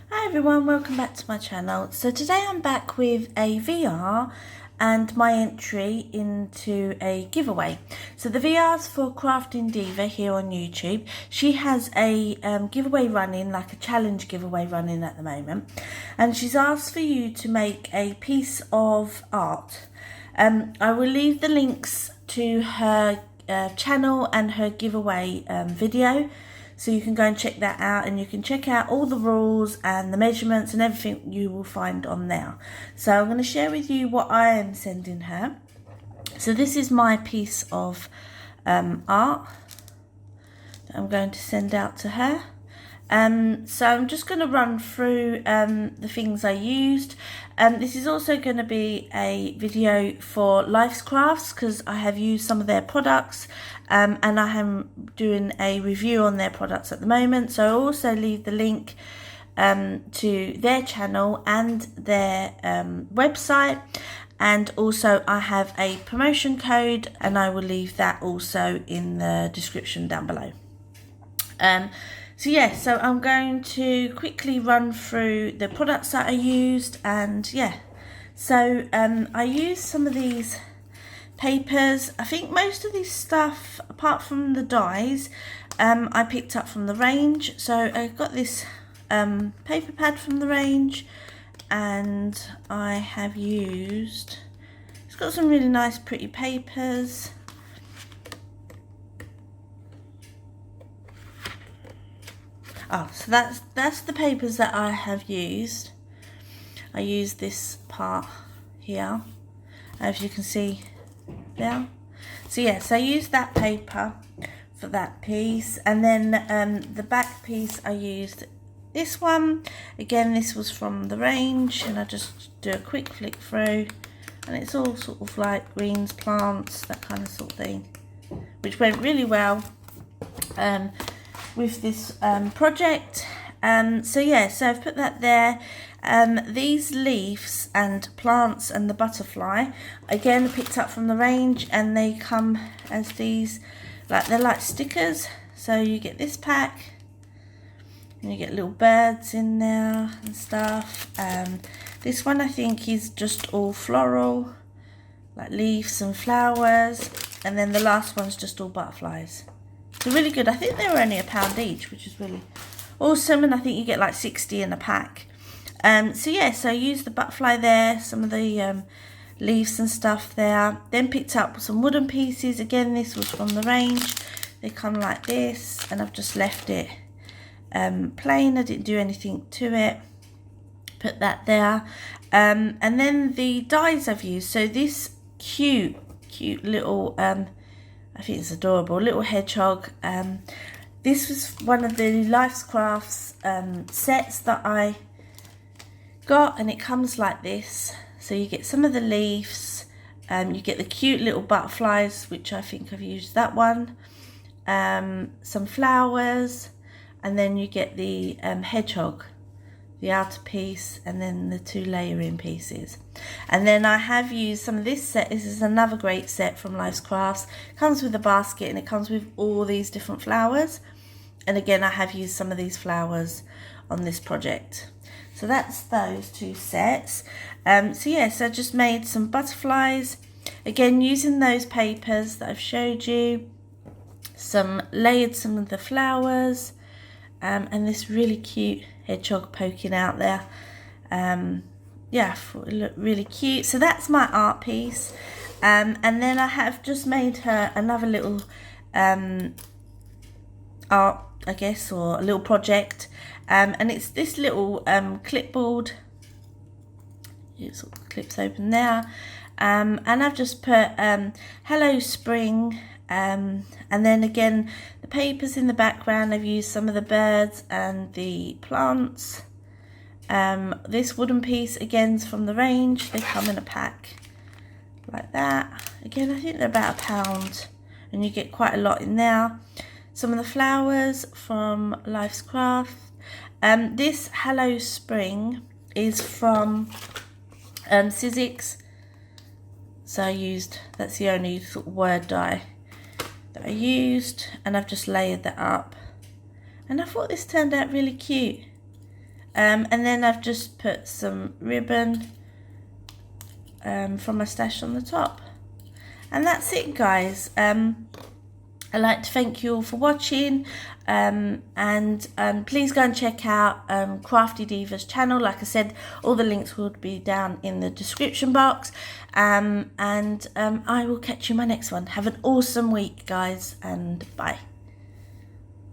Hi everyone, welcome back to my channel. So today I'm back with a VR and my entry into a giveaway. So the VR's for Crafting Diva here on YouTube. She has a giveaway running, like a challenge giveaway running at the moment. And she's asked for you to make a piece of art. I will leave the links to her channel and her giveaway video. So you can go and check that out, and you can check out all the rules and the measurements and everything you will find on there. So I'm going to share with you what I am sending her. So this is my piece of art that I'm going to send out to her. So I'm just going to run through the things I used. This is also going to be a video for Lifescraft because I have used some of their products and I am doing a review on their products at the moment. So I'll also leave the link to their channel and their website, and also I have a promotion code and I will leave that also in the description down below. So I'm going to quickly run through the products that I used, and I used some of these papers. I think most of this stuff, apart from the dies, I picked up from the range. So I got this paper pad from the range, and I have used, it's got some really nice pretty papers. Oh, so that's the papers that I have used. I used this part here, as you can see there. So I used that paper for that piece, and then the back piece I used this one. Again, this was from the range, and I just do a quick flick through, and it's all sort of like greens, plants, that kind of sort of thing, which went really well with this project. So I've put that there. These leaves and plants and the butterfly, again, picked up from the range, and they come as these, they're like stickers. So you get this pack and you get little birds in there and stuff. This one I think is just all floral, like leaves and flowers, and then the last one's just all butterflies. So really good. I think they were only £1 each, which is really awesome, and I think you get like 60 in a pack. So I used the butterfly there, some of the leaves and stuff there. Then picked up some wooden pieces. Again, this was from the range. They come like this, and I've just left it plain. I didn't do anything to it. Put that there. And then the dies I've used. So this cute little I think it's adorable, little hedgehog. This was one of the Lifescraft sets that I got, and it comes like this. So you get some of the leaves, you get the cute little butterflies, which I think I've used that one, some flowers, and then you get the hedgehog, the outer piece, and then the two layering pieces. And then I have used some of this set. This is another great set from Lifescraft. Comes with a basket, and it comes with all these different flowers. And again, I have used some of these flowers on this project. So that's those two sets. I just made some butterflies. Again, using those papers that I've showed you. Layered some of the flowers. And this really cute hedgehog poking out there. I thought it looked really cute. So that's my art piece. And then I have just made her another little art, I guess, or a little project. And it's this little clipboard. It sort of clips open there. And I've just put Hello Spring. And then again, the papers in the background, I've used some of the birds and the plants. This wooden piece, again, is from the range. They come in a pack like that. Again, I think they're about £1, and you get quite a lot in there. Some of the flowers from Lifescraft. This Hello Spring is from Sizzix. So I used, that's the only sort of word die that I used, and I've just layered that up, and I thought this turned out really cute. And then I've just put some ribbon from my stash on the top. And that's it, guys. I'd like to thank you all for watching, and please go and check out Crafty Diva's channel. Like I said, all the links will be down in the description box, and I will catch you in my next one. Have an awesome week, guys, and bye.